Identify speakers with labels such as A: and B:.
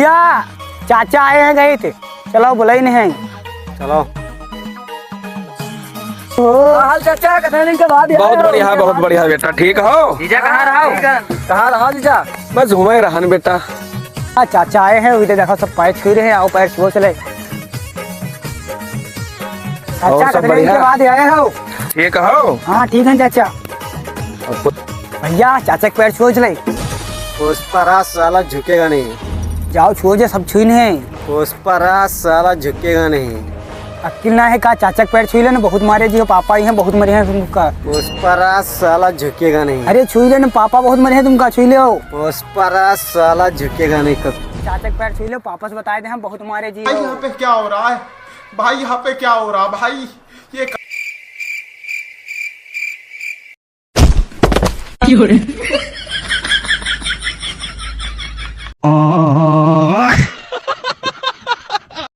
A: भैया चाचा आए हैं गए थे, चलो बुलाई नहीं है।
B: चलो।
A: हाल चाचा कितने दिन के बाद
B: बहुत बढ़िया, बहुत बढ़िया बेटा। ठीक हो?
A: जीजा कहाँ रहा? कहाँ रहा जीजा?
B: बस घूमे रहन बेटा।
A: चाचा आए हैं, उधर देखो सब पैर छू रहे हैं, आओ पैर छुओ चले। चाचा
B: सब
A: कितने दिन के
B: बढ़िया?
A: बाद आए हो?
B: ठीक हो?
A: हाँ ठीक है चाचा। भैया चाचा के पैर छुओ चले।
B: पुष्पराज साला झुकेगा नहीं।
A: जाओ छुओ जे, सब छुई नहीं।
B: पुष्पराज साला झुकेगा नहीं।
A: अक्ल ना है का चाचा के पैर छुई ले ना, बहुत मारे जी हो, पापा ही हैं बहुत मरे हैं तुमका।
B: पुष्पराज साला झुकेगा नहीं।
A: अरे छुई ले ना, पापा बहुत मरे हैं तुमका, छुई ले हो।
B: पुष्पराज साला झुकेगा नहीं।
A: चाचा के पैर छुई ले, पापा से बताए थे हम बहुत मारे जी
C: भाई
A: हो।
C: यहाँ पे क्या हो रहा है भाई? यहाँ पे क्या हो रहा भाई? ये